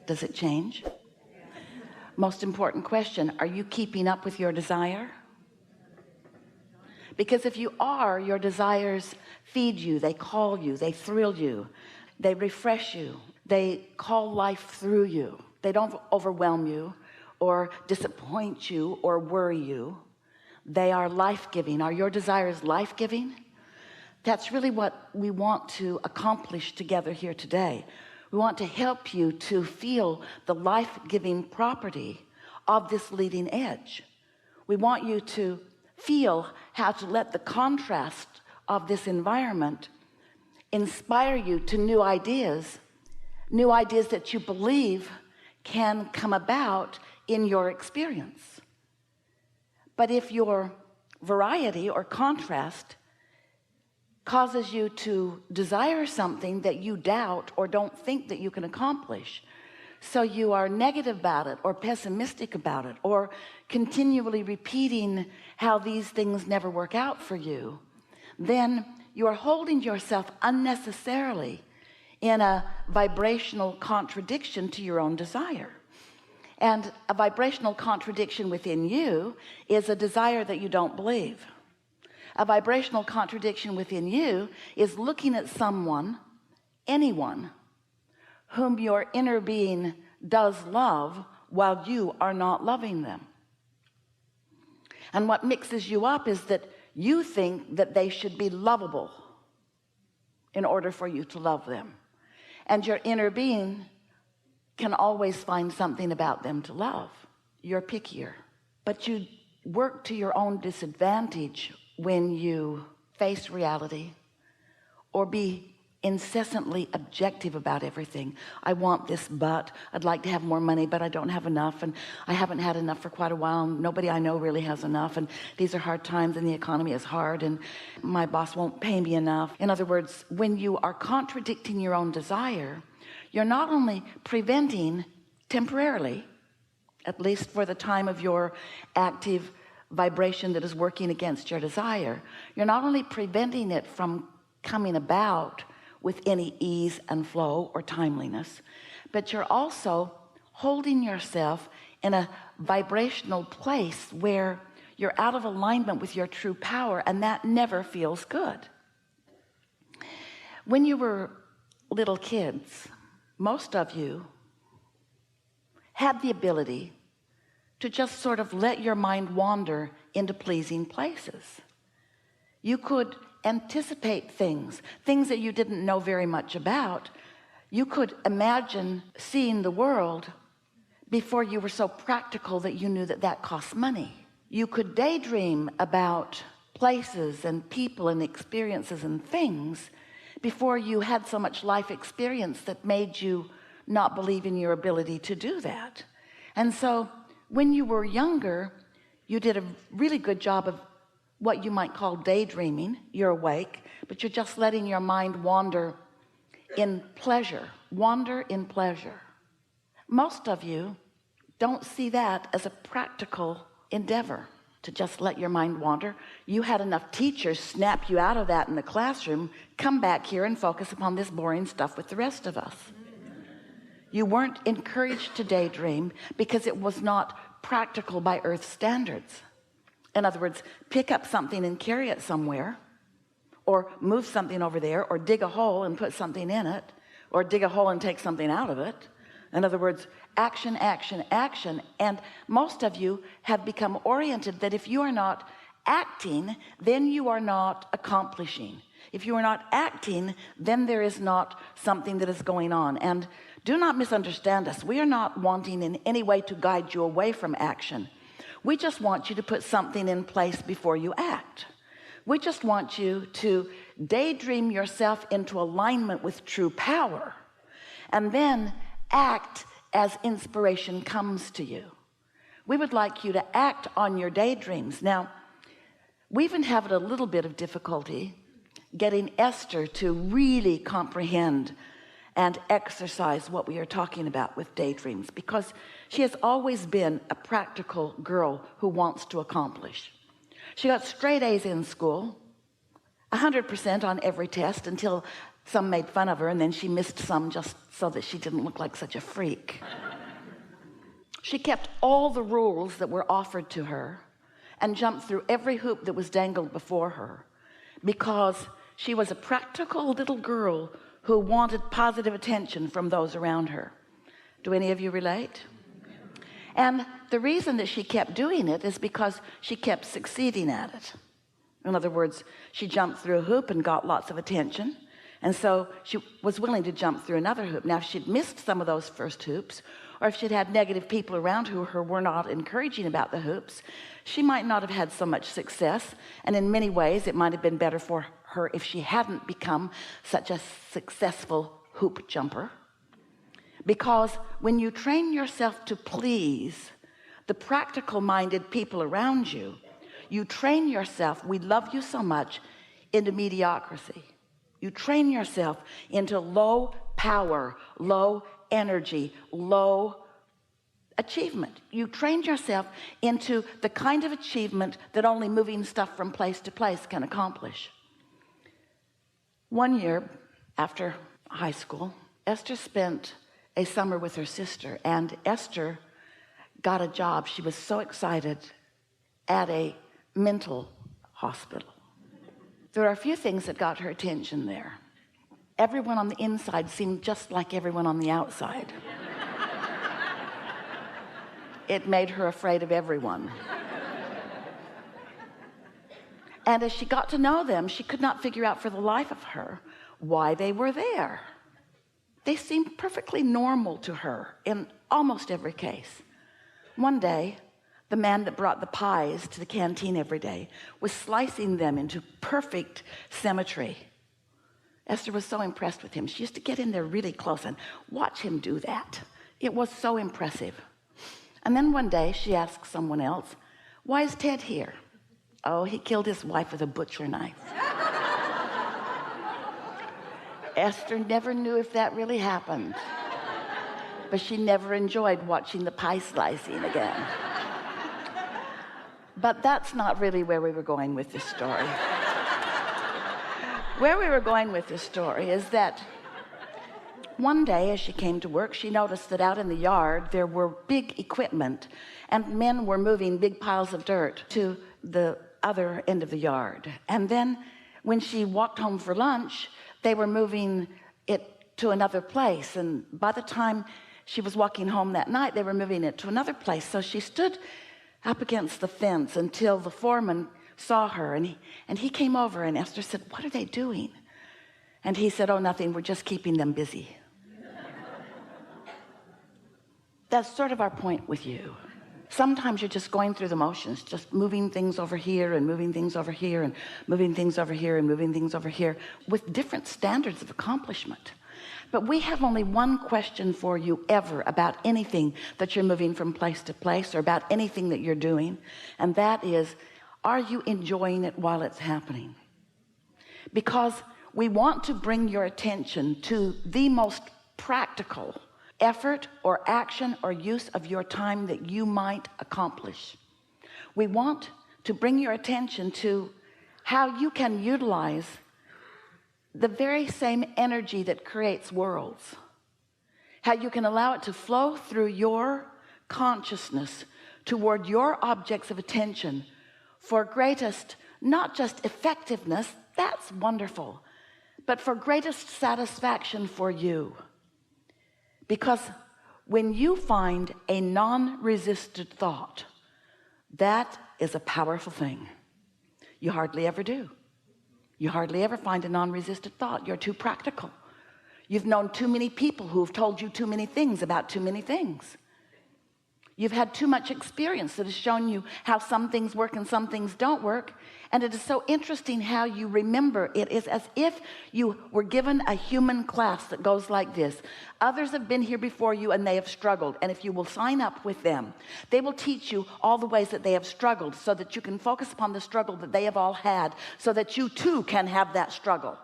Does it change? Most important question, are you keeping up with your desire? Because if you are, your desires feed you, they call you, they thrill you, they refresh you, they call life through you. They don't overwhelm you or disappoint you or worry you. They are life-giving. Are your desires life-giving? That's really what we want to accomplish together here today. We want to help you to feel the life-giving property of this leading edge. We want you to feel how to let the contrast of this environment inspire you to new ideas that you believe can come about in your experience. But if your variety or contrast causes you to desire something that you doubt or don't think that you can accomplish, so you are negative about it or pessimistic about it or continually repeating how these things never work out for you, then you are holding yourself unnecessarily in a vibrational contradiction to your own desire. And a vibrational contradiction within you is a desire that you don't believe. A vibrational contradiction within you is looking at someone, anyone, whom your inner being does love while you are not loving them. And what mixes you up is that you think that they should be lovable in order for you to love them. And your inner being can always find something about them to love. You're pickier. But you work to your own disadvantage when you face reality or be incessantly objective about everything. I want this, but I'd like to have more money, but I don't have enough, and I haven't had enough for quite a while, and nobody I know really has enough, and these are hard times, and the economy is hard, and my boss won't pay me enough. In other words, when you are contradicting your own desire, you're not only preventing temporarily, at least for the time of your active vibration that is working against your desire, you're not only preventing it from coming about with any ease and flow or timeliness, but you're also holding yourself in a vibrational place where you're out of alignment with your true power, and that never feels good. When you were little kids, most of you had the ability to just sort of let your mind wander into pleasing places. You could anticipate things that you didn't know very much about. You could imagine seeing the world before you were so practical that you knew that that cost money. You could daydream about places and people and experiences and things before you had so much life experience that made you not believe in your ability to do that. And so when you were younger, you did a really good job of what you might call daydreaming. You're awake, but you're just letting your mind wander in pleasure. Most of you don't see that as a practical endeavor, to just let your mind wander. You had enough teachers snap you out of that in the classroom. Come back here and focus upon this boring stuff with the rest of us. You weren't encouraged to daydream because it was not practical by earth standards. In other words, pick up something and carry it somewhere, or move something over there, or dig a hole and put something in it, or dig a hole and take something out of it. In other words, action, action, action. And most of you have become oriented that if you are not acting, then you are not accomplishing. If you are not acting, then there is not something that is going on. And do not misunderstand us. We are not wanting in any way to guide you away from action. We just want you to put something in place before you act. We just want you to daydream yourself into alignment with true power, and then act as inspiration comes to you. We would like you to act on your daydreams. Now, we've been having a little bit of difficulty getting Esther to really comprehend and exercise what we are talking about with daydreams, because she has always been a practical girl who wants to accomplish. She got straight A's in school. 100% on every test until some made fun of her, and then she missed some just so that she didn't look like such a freak. She kept all the rules that were offered to her and jumped through every hoop that was dangled before her, because she was a practical little girl who wanted positive attention from those around her. Do any of you relate? And the reason that she kept doing it is because she kept succeeding at it. In other words, she jumped through a hoop and got lots of attention, and so she was willing to jump through another hoop. Now, if she'd missed some of those first hoops, or if she'd had negative people around who were not encouraging about the hoops, she might not have had so much success. And in many ways, it might have been better for her if she hadn't become such a successful hoop jumper. Because when you train yourself to please the practical-minded people around you, you train yourself, we love you so much, into mediocrity. You train yourself into low power, low energy, low achievement. You train yourself into the kind of achievement that only moving stuff from place to place can accomplish. One year after high school, Esther spent a summer with her sister, and Esther got a job. She was so excited at a mental hospital. There are a few things that got her attention there. Everyone on the inside seemed just like everyone on the outside. It made her afraid of everyone. And as she got to know them, she could not figure out for the life of her why they were there. They seemed perfectly normal to her in almost every case. One day, the man that brought the pies to the canteen every day was slicing them into perfect symmetry. Esther was so impressed with him. She used to get in there really close and watch him do that. It was so impressive. And then one day she asked someone else, "Why is Ted here?" "Oh, he killed his wife with a butcher knife." Esther never knew if that really happened, but she never enjoyed watching the pie slicing again. But that's not really where we were going with this story. Where we were going with this story is that one day as she came to work, she noticed that out in the yard there were big equipment, and men were moving big piles of dirt to the other end of the yard. And then when she walked home for lunch, they were moving it to another place, and by the time she was walking home that night, they were moving it to another place. So she stood up against the fence until the foreman saw her, and he came over, and Esther said, "What are they doing?" And he said, "Oh, nothing, we're just keeping them busy." That's sort of our point with you. Sometimes you're just going through the motions, just moving things over here and moving things over here and moving things over here and moving things over here with different standards of accomplishment. But we have only one question for you ever about anything that you're moving from place to place, or about anything that you're doing, and that is, are you enjoying it while it's happening? Because we want to bring your attention to the most practical effort or action or use of your time that you might accomplish. We want to bring your attention to how you can utilize the very same energy that creates worlds, how you can allow it to flow through your consciousness toward your objects of attention for greatest, not just effectiveness, that's wonderful, but for greatest satisfaction for you. Because when you find a non-resisted thought, that is a powerful thing. You hardly ever do. You hardly ever find a non-resisted thought. You're too practical. You've known too many people who've told you too many things about too many things. You've had too much experience that has shown you how some things work and some things don't work. And it is so interesting how you remember. It is as if you were given a human class that goes like this. Others have been here before you and they have struggled. And if you will sign up with them, they will teach you all the ways that they have struggled so that you can focus upon the struggle that they have all had so that you too can have that struggle.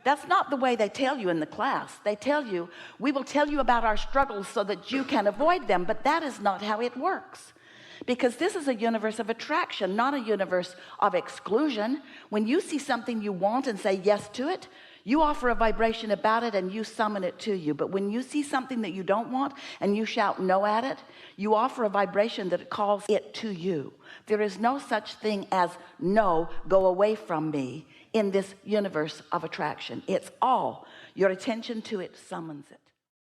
That's not the way they tell you in the class. They tell you, we will tell you about our struggles so that you can avoid them, but that is not how it works. because this is a universe of attraction, not a universe of exclusion. When you see something you want and say yes to it, you offer a vibration about it and you summon it to you. But when you see something that you don't want and you shout no at it, you offer a vibration that calls it to you. There is no such thing as no, go away from me in this universe of attraction. It's all your attention to it summons it.